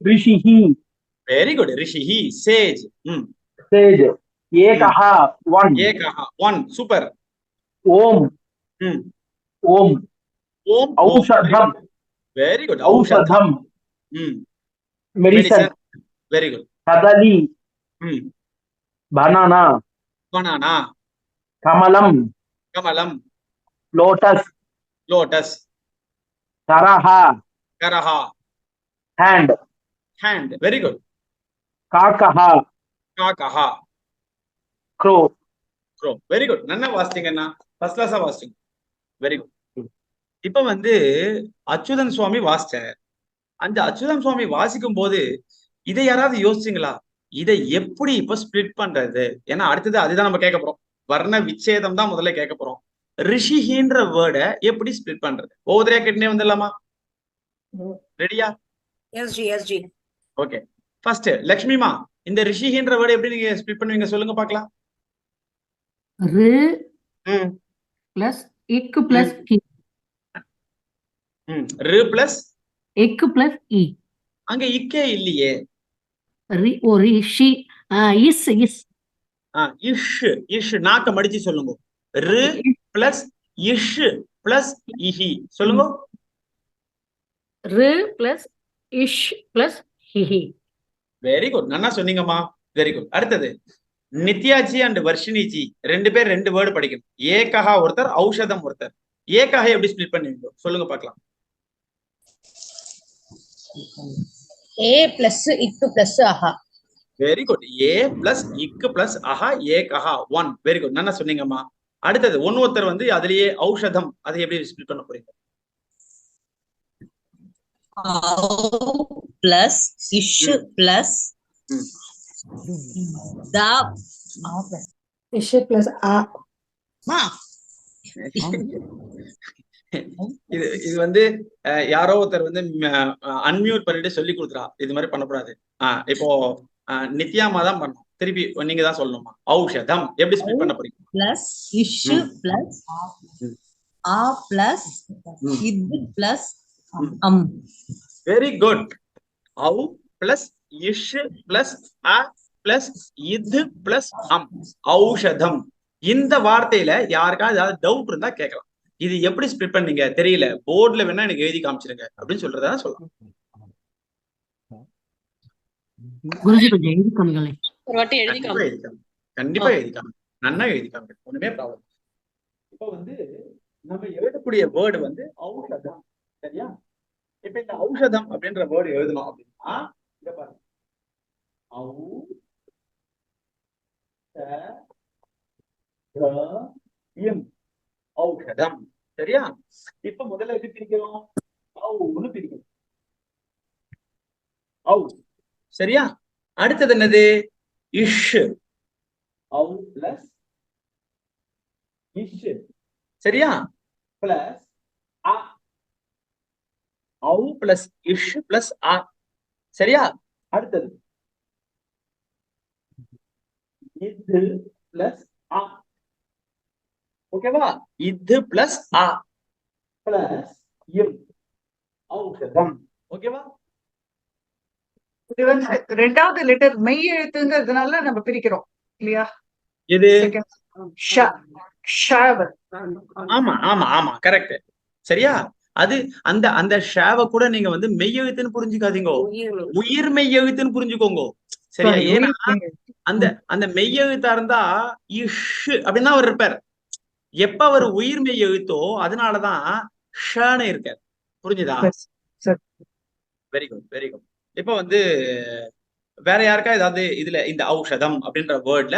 ऋषिः Very good. Rishihi, sage. sage एकः one Ekaha, one. Super. Om Om Om. औषधम Very good. औषधम Medicine. medicine Very good. कदली banana Banana. Kamalam Kamalam. lotus Lotus. तरहा Karaha. hand Hand. Very good. काकः Kakaha. crow Crow. Very good. Nanna வாசிங்க அண்ணா. First கிளாஸா வாசிங்க. Very good. இப்ப வந்து அச்சுதன் சுவாமி வாசிச்சார். அந்த அச்சுதன் சுவாமி வாசிக்கும் போது இதை யாராவது யோசிச்சிங்களா? இதை எப்படி இப்ப ஸ்பிளிட் பண்றது? ஏன்னா அடுத்தது அதுதான் நம்ம கேட்க போறோம். வர்ண விச்சேதம் தான் முதல்ல கேட்க போறோம். ரிஷிஹின்ற வேர்டை எப்படி ஸ்பிளிட் பண்றது? ஒவ்வொருத்தரையா கேட்டுனே வந்துடலாமா? ரெடியா? எஸ்ஜி. ஓகே. ஃபர்ஸ்ட் லட்சுமிமா, இந்த ரிஷிஹின்ற வேர்டை எப்படி நீங்க ஸ்பிளிட் பண்ணுவீங்க சொல்லுங்க பார்க்கலாம். ரு பிளஸ் இக்கு பிளஸ் கி. ரு பிளஸ் இக்கு பிளஸ் இ. அங்க இக்கே இல்லையே. ஒரு ஷி இஸ் இஸ் இஷ் இஷ் நாக்க மடிச்சு சொல்லுங்க. ரு பிளஸ் இஷ் பிளஸ் இஹி சொல்லுங்க. ரு பிளஸ் இஷ் பிளஸ் ஹிஹி. Very good. நன்னா சொன்னீங்கம்மா. Very good. அடுத்தது நித்யாஜி அண்ட் வர்ஷினிஜி ரெண்டு பேர் ரெண்டு வேர்டு படிக்கணும். ஏகஹா ஒருத்தர், ஔஷதம் ஒருத்தர். ஏகஹா எப்படி ஸ்பிளிட் பண்ணுவீங்க சொல்லுங்க பார்க்கலாம். ஏ பிளஸ் இக்கு பிளஸ் அஹா. Very good. ஏ பிளஸ் இக்கு பிளஸ் அஹா ஏகஹா ஒன். Very good. நன்னா சொன்னீங்கம்மா. அடுத்தது ஒருத்தர் வந்து அதுலயே ஔஷதம், அதை எப்படி ஸ்பிளிட் பண்ண போறீங்க? பிளஸ் இஷ் பிளஸ் தா இஷ் பிளஸ் ஆ. இது வந்து யாரோ ஒருத்தர் வந்து அன்மியூட் பண்ணிட்டு சொல்லி கொடுத்துறா, இது மாதிரி பண்ணக்கூடாது. இப்போ நித்யாமா தான் பண்ணணும். திருப்பி நீங்க தான் சொல்லணுமா? ஔஷதம் எப்படி ஸ்பிளிட் பண்ண போறீங்க? பிளஸ் இஷ் பிளஸ் ஆ பிளஸ் இத் பிளஸ் அம். Very good. ஔ பிளஸ் இஷ் பிளஸ் அ பிளஸ் இத் பிளஸ் அம். ஔஷதம். இந்த வார்த்தையில யாருக்காவது ஏதாவது டவுட் இருந்தா கேட்கலாம். இது எப்படி ஸ்பிளிட் பண்ணீங்க தெரியல, போர்ட்ல வேணா எனக்கு எழுதி காமிச்சிருங்க அப்படின்னு சொல்றதா சொல்லலாம். கண்டிப்பா எழுதிக்காம நன்னா எழுதிக்காம ஒண்ணுமே ப்ராப்ளம். இப்போ வந்து நம்ம எழுதக்கூடிய வேர்டு வந்து ஔஷதம். சரியா? இப்ப இந்த ஔஷதம் அப்படின்ற வேர்டு எழுதணும் அப்படின்னா இங்க பாருங்க. ஔஷதம். சரியா? இப்ப முதல்ல எப்படி பிரிக்கிறோம்? ஔன்னு பிரிக்கிறோம். ஔ. சரியா? அடுத்தது என்னது? இஷ். ஔ பிளஸ் இஷ். சரியா? பிளஸ் அ. ஔ பிளஸ் இஷ் பிளஸ் அ. சரியா? அடுத்தது இது பிளஸ் அ. ஓகேவா? இது பிளஸ் அ பிளஸ் இம். ஔஷதம். ஓகேவா? இது வந்து ரெண்டாவது லெட்டர் மெய் எழுத்துங்கிறதுனால நம்ம பிரிக்கிறோம் இல்லையா? இது ஆமா ஆமா ஆமா கரெக்ட். சரியா? அது அந்த அந்த ஷாவை கூட நீங்க வந்து மெய்யெழுத்துன்னு புரிஞ்சுக்காதீங்க, உயிர் மெய்யெழுத்துன்னு புரிஞ்சுக்கோங்க. சரியா? ஏன்னா அந்த அந்த மெய்யெழுத்தா இருந்தா இஷ் அப்படின்னா அவர் இருப்பார். எப்ப அவர் உயிர் மெய் எழுத்தோ அதனாலதான் ஷன்னு இருக்கார். புரிஞ்சுதா? Very good very good. இப்ப வந்து வேற யாருக்கா ஏதாவது இதுல இந்த ஔஷதம் அப்படின்ற வேர்ட்ல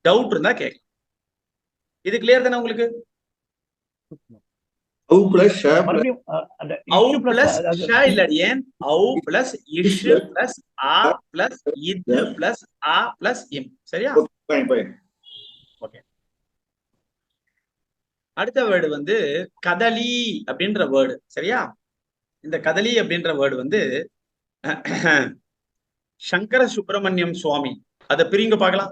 டவுட் இருந்தா கேட்கலாம். இது கிளியர் தானே உங்களுக்கு? ஔ பிளஸ் ஷ ஔ பிளஸ் ஷ இல்ல, ஏன் ஔ பிளஸ் இஷ் பிளஸ் ஆ பிளஸ் இத் பிளஸ் ஆ பிளஸ் இம். சரியா? ஓகே. அடுத்த வேர்டு வந்து கதலி அப்படின்ற வேர்டு. சரியா? இந்த கதலி அப்படின்ற வேர்டு வந்து சங்கர சுப்பிரமணியம் சுவாமி, அதை பிரிங்க பார்க்கலாம்.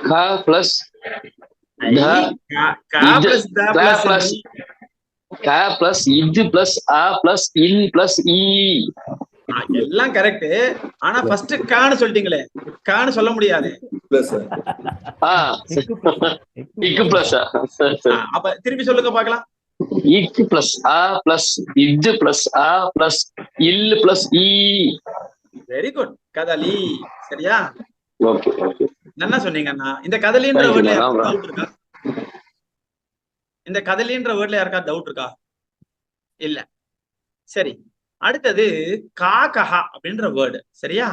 க பிளஸ் க பிளஸ் இது பிளஸ் அ பிளஸ் இன் பிளஸ் இ. எல்லாம் கரெக்ட். ஆனா ஃபர்ஸ்ட் கான்னு சொல்லிட்டீங்களே, கான்னு சொல்ல முடியாது. இக்கு பிளஸ் அப்ப திருப்பி சொல்லுங்க பாக்கலாம். இக்கு பிளஸ் ஆ பிளஸ் இது பிளஸ் ஆ பிளஸ் இல்லு பிளஸ் இ. Very good. கதலி. சரியா? Okay okay. நல்லா சொன்னீங்கண்ணா. இந்த கதலின்ற வேர்ட்ல டவுட் இருக்கா? இந்த கதலின்ற வேர்ட்ல யாருக்கா டவுட் இருக்கா? இல்ல. சரி, அடுத்தது காகஹா அப்படின்ற வேர்டு. சரியா?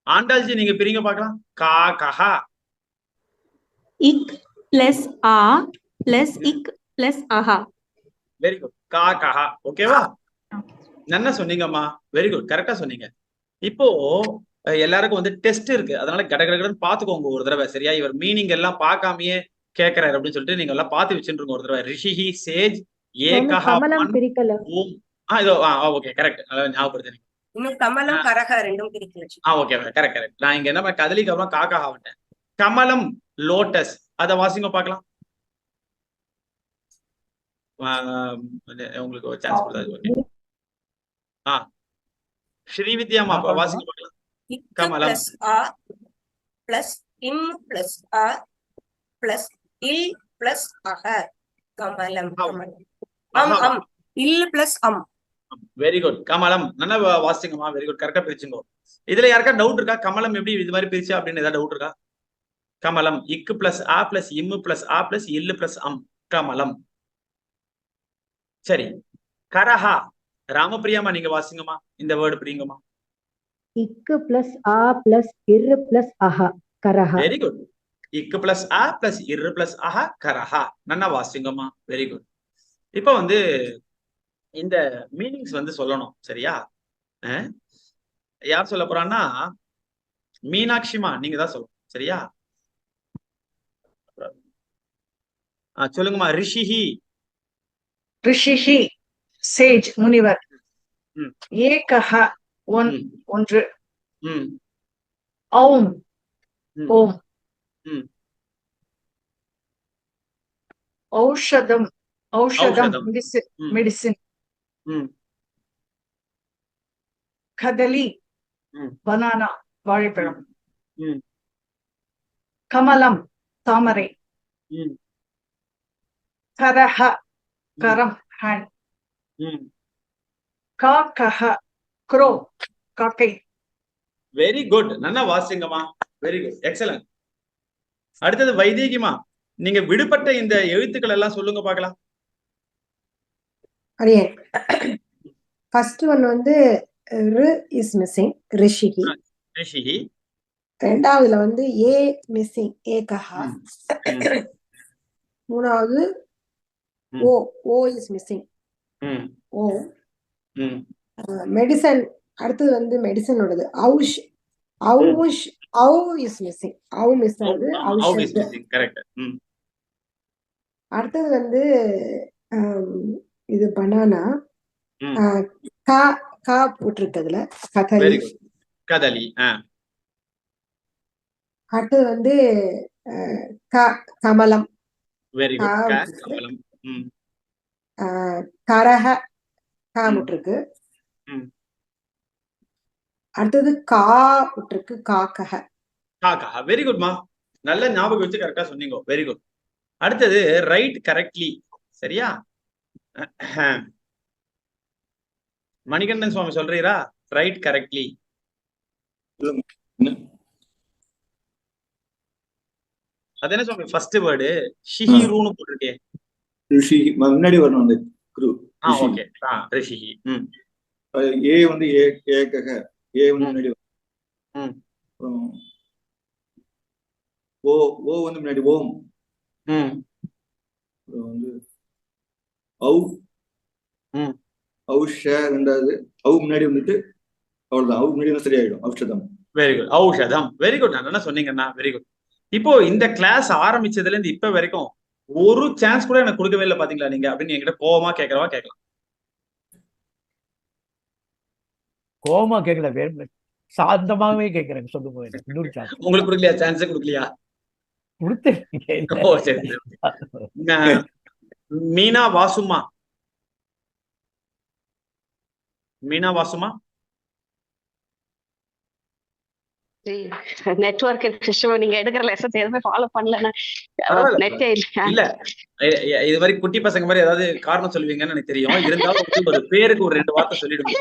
ஆண்டாள்ஜி நீங்க பிரிங்க பார்க்கலாம். காகஹா. இக் பிளஸ் ஆ பிளஸ் இக் பிளஸ் அஹா. Very good. காகஹா. ஓகேவா? நல்லா சொன்னீங்கம்மா. Very good. கரெக்டா சொன்னீங்க. இப்போ எல்லாருக்கும் வந்து டெஸ்ட் இருக்கு, அதனால கடகடன்னு பாத்துக்கோங்க ஒரு தடவை. சரியா? இவர் மீனிங் எல்லாம் பார்க்காமயே கேட்கிறாரு அப்படின்னு சொல்லிட்டு நீங்க எல்லாம் பார்த்து வச்சுருங்க ஒரு தடவை. ரிஷிஹி சேஜ் ஏகஹா மன் ஓம். இதோ ஓகே கரெக்ட். ஞாபகப்படுத்துறீங்க. இன்னும் கமலம் கரக ரெண்டும் பிரிக்கல. Okay correct correct. நான் இங்க என்ன கதலி கமலம் காக்கா விட்டேன். கமலம் லோட்டஸ். அத வாசிங்க பார்க்கலாம். உங்களுக்கு ஒரு சான்ஸ் கொடுத்தாது. ஓகே. ஸ்ரீவித்யாமா வாசிங்க பார்க்கலாம். கமலம் பிளஸ் ஆ பிளஸ் இம் பிளஸ் ஆ பிளஸ் இல் பிளஸ் அஹ. கமலம். கமலம். அம் அம் இல் பிளஸ் அம். Very good. கமலம். நல்லா வாசிங்கம்மா. Very good. கரெக்டா பிரிச்சுங்க. இதுல யாருக்கா டவுட் இருக்கா? கமலம் எப்படி இது மாதிரி பிரிச்சு அப்படின்னு ஏதாவது டவுட் இருக்கா? கமலம் இக்கு பிளஸ் ஆ பிளஸ் இம்மு பிளஸ் ஆ பிளஸ் இல்லு பிளஸ் அம். கமலம். சரி, கரஹா. ராமபிரியாமா நீங்க வாசிங்கம்மா. இந்த வேர்டு பிரிங்கம்மா. இக்கு பிளஸ் ஆ பிளஸ் இரு பிளஸ் அஹா. கரஹா. Very good. இக்கு பிளஸ் ஆ பிளஸ் இரு பிளஸ் அஹா கரஹா. நல்லா வாசிங்கம்மா. Very good. இப்ப வந்து இந்த மீனிங்ஸ் வந்து சொல்லணும். சரியா? யார் சொல்ல போறான்னா மீனாட்சிமா நீங்க தான் சொல்லணும். சரியா? சொல்லுங்கம்மா. ரிஷிஹி. ரிஷிஹி சேஜ் முனிவர். ஏகஹ ஒன்று. ஓம் ஓம். ஔஷதம் ஔஷதம் மெடிசின். கதலி பனானா வாழைப்பழம். கமலம் தாமரை. கரஹ கரம் ஹேண்ட். காக்கஹ க்ரோ காக்கை. Very good. நல்லா வாசிங்கம்மா. Very good. எக்ஸலன்ட். அடுத்தது வைதேகிமா நீங்க விடுபட்ட இந்த எழுத்துக்கள் எல்லாம் சொல்லுங்க பார்க்கலாம். அடியே ஃபர்ஸ்ட் ஒன் வந்து ரு இஸ் மிஸ்ஸிங். ரிஷிஹி. ரிஷிஹி. ரெண்டாவதுல வந்து ஏ மிஸ்ஸிங். ஏகஹா. மூணாவது ஓ ஓ இஸ் மிஸ்ஸிங். ஓ. மெடிசன் அடுத்தது வந்து மெடிசன் ஓடது ஔஷ் ஔஷ் ஔ இஸ் மிஸ்ஸிங். ஔ மிஸ் ஆகுது. ஔஷத். கரெக்ட். அடுத்தது வந்து இது பனானா. கா கா போட்டிருக்கிறதுல கதலி. கதலி. அடுத்தது வந்து கமலம். Very good. கமலம். கரஹ கா முட்டிருக்கு. அடுத்தது கா விட்டுருக்கு. காக்கஹ. காக்கஹ. வெரி குட்மா. நல்ல ஞாபகம் வச்சு கரெக்டா சொன்னீங்க. Very good. அடுத்தது ரைட் கரெக்ட்லி. சரியா? மணிகண்டன் சுவாமி சொல்றீரா? Right correctly. அது என்ன சுவாமி ஃபர்ஸ்ட் வேர்டு ஷிஹி ரூன்னு போட்டுருக்கே. ரிஷிஹி முன்னாடி வரணும் அந்த குரு. ஓகே. ரிஷிஹி. ஏ வந்து ஏகக. ஏ வந்து முன்னாடி வரும். ஓ ஓ வந்து முன்னாடி ஓம். வந்து ஔ ஔஷ ரெண்டாவது. ஔ முன்னாடி வந்துட்டு அவ்வளவுதான். ஔ முன்னாடி சரியாயிடும். ஔஷதம். Very good. ஔஷதம். Very good. என்ன சொன்னீங்கண்ணா. Very good. இப்போ இந்த கிளாஸ் ஆரம்பிச்சதுல இருந்து இப்ப வரைக்கும் ஒரு சான்ஸ் கூட எனக்கு கொடுக்கவே இல்லை பாத்தீங்களா நீங்க அப்படின்னு என்கிட்ட கோவமா கேட்கறவா கேட்கலாம். கோவமா கேட்கல, சாந்தமாகவே கேட்கிறேன். சொல்லுங்க. இன்னொரு சான்ஸ் உங்களுக்கு கொடுக்கலையா? சான்ஸே கொடுக்கலையா? கொடுத்து. சரி. மீனா வாசுமா. மீனா வாசுமா நெட்வொர்க் நீங்க எடுக்கிற லெசன்ஸ் எதுவுமே ஃபாலோ பண்ணல. நெட்டே இல்ல இது மாதிரி குட்டி பசங்க மாதிரி ஏதாவது காரணம் சொல்லுவீங்கன்னு எனக்கு தெரியும். இருந்தாலும் வந்து ஒரு பேருக்கு ஒரு 2 வார்த்தை சொல்லிடுங்க.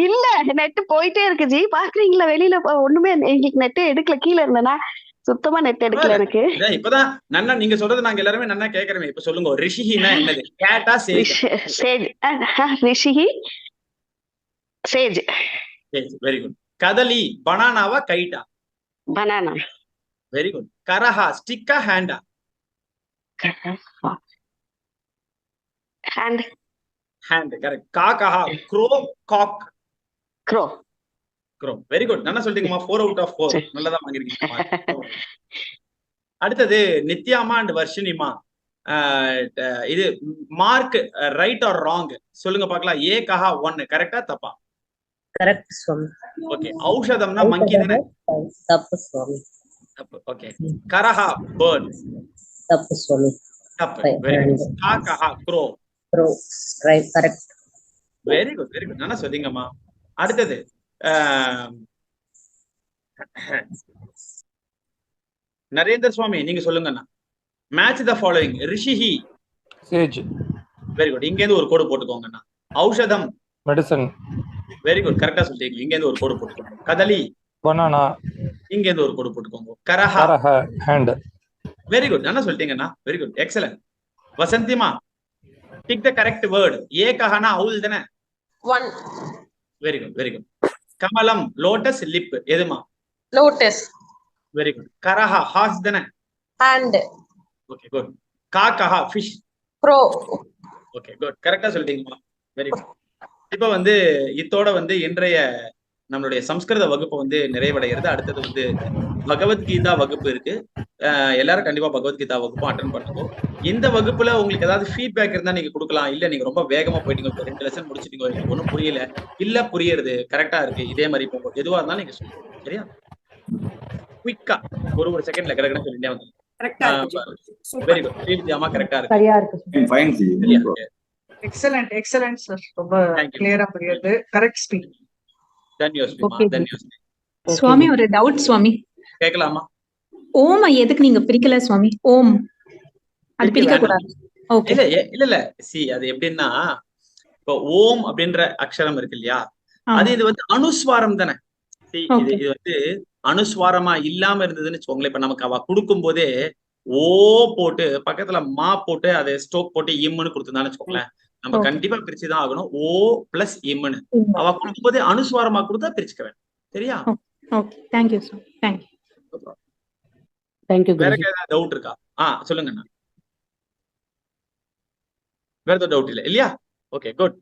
இல்ல நெட் போயிட்டே இருக்கு ஜி. பாக்குறீங்களா வெளியில ஒண்ணுமே எங்களுக்கு நெட்டே எடுக்கல. கீழே இருந்தேனா சுத்தமா நெட் எடுக்கல எனக்கு. இப்பதான் நன்னா நீங்க சொல்றது நாங்க எல்லாருமே நன்னா கேக்குறோமே. இப்ப சொல்லுங்க, ரிஷிஹினா என்னது? கேட்டா சேஜ். சேஜ் ரிஷிஹி சேஜ். Very good. கதலி பனானாவா கைட்டா? பனானா. Very good. கரஹா ஸ்டிக்கா ஹேண்டா? ஹேண்ட். Hand correct. காக்கஹா crow cock? Crow. Crow. Very good. நல்லா சொல்லிட்டீங்கம்மா. 4 out of 4 நல்லதா வாங்கிருக்கீங்க. அடுத்தது நித்யாமா அண்ட் வர்ஷினிமா. இது மார்க் ரைட் ஆர் ராங் சொல்லுங்க பார்க்கலாம். ஏ கஹா 1 கரெக்டா தப்பா? கரெக்ட் சுவாமி. ஓகே. ஔஷதம்னா மங்கி தானே? தப்பு சுவாமி. தப்பு. ஓகே. கரஹா பேர்ட்? தப்பு சுவாமி. தப்பு. Very good. காக்கஹா crow? Crow. Right correct. Very good very good. நல்லா சொல்றீங்கம்மா. அடுத்தது நரேந்திர சுவாமி நீங்க சொல்லுங்கண்ணா. Match the following. ரிஷிஹி சேஜ். Very good. இங்க இருந்து ஒரு கோடு போட்டுக்கோங்கண்ணா. ஔஷதம் மெடிசன். வெரி குட் கரெக்டா சொல்லிட்டீங்க. இங்க இருந்து ஒரு கோடு போட்டுக்கோங்க. கதலி பனானா. இங்க இருந்து ஒரு கோடு போட்டுக்கோங்க. கரஹா ஹேண்ட். Very good. நல்லா சொல்லிட்டீங்கண்ணா. Very good excellent. வசந்திமா pick the correct word. ஏ கஹனா அவுல் தானே? 1. Very good very good. கமலம் லோட்டஸ் லிப் எதுமா? லோட்டஸ். Very good. கரஹா ஹார்ஸ் தானே? ஹேண்ட். Okay good. காக்கஹா ஃபிஷ்? க்ரோ. ஓகே குட் கரெக்டா சொல்லிட்டீங்கம்மா. Very good. இப்ப வந்து இத்தோட வந்து இன்றைய நம்மளுடைய சம்ஸ்கிருத வகுப்பு வந்து நிறைவடைகிறது. அடுத்தது வந்து பகவத்கீதா வகுப்பு இருக்கு. எல்லாரும் கண்டிப்பா பகவத்கீதா வகுப்பும் அட்டன் பண்ணுங்க. இந்த வகுப்புல உங்களுக்கு ஏதாவது ஃபீட்பேக் இருந்தா நீங்க கொடுக்கலாம். இல்ல நீங்க ரொம்ப வேகமா போயிட்டீங்க, 2 லெசன் முடிச்சிட்டீங்க, எனக்கு ஒன்றும் புரியல, இல்ல புரியுறது கரெக்டா இருக்கு, இதே மாதிரி போங்க, எதுவா இருந்தாலும் நீங்க சொல்லுங்க. சரியா? குயிக்கா ஒரு செகண்ட்ல கடகடன்னு சொல்லிட்டே வந்து. Very good. ஸ்ரீவித்யாமா கரெக்டா இருக்கு. சரியா இருக்கு. Fine G. Excellent excellent sir. ரொம்ப கிளியரா புரியுது. Correct speak. தன்யோஸ்மிமா தன்யோஸ்மி. சுவாமி ஒரு டவுட் சுவாமி. கேட்கலாமா? ஓம் எதுக்கு நீங்க பிரிக்கல சுவாமி? ஓம் அது பிரிக்க கூடாது. ஓகே. இல்ல இல்ல சி அது எப்படின்னா, இப்போ ஓம் அப்படின்ற அக்ஷரம் இருக்கு இல்லையா, அது இது வந்து அனுஸ்வாரம் தானே. இது வந்து அனுஸ்வாரமா இல்லாம இருந்ததுன்னு வச்சுக்கோங்களேன். இப்ப நமக்கு அவ கொடுக்கும் போதே ஓ போட்டு பக்கத்துல மா போட்டு அதை ஸ்டோக் போட்டு இம்முன்னு கொடுத்துருந்தான்னு வச்சுக்கோங்களேன், நம்ம கண்டிப்பா பிரிச்சுதான் ஆகணும். ஓ பிளஸ் இம்முன்னு அவ கொடுக்கும் போதே அனுஸ்வாரமா கொடுத்தா பிரிச்சுக்க வேணும். சரியா? ஓகே. Thank you sir. தேங்க்யூ. வேற ஏதாவது டவுட் இருக்கா? சொல்லுங்கண்ணா. வேற ஏதாவது டவுட் இல்லையா? Okay good.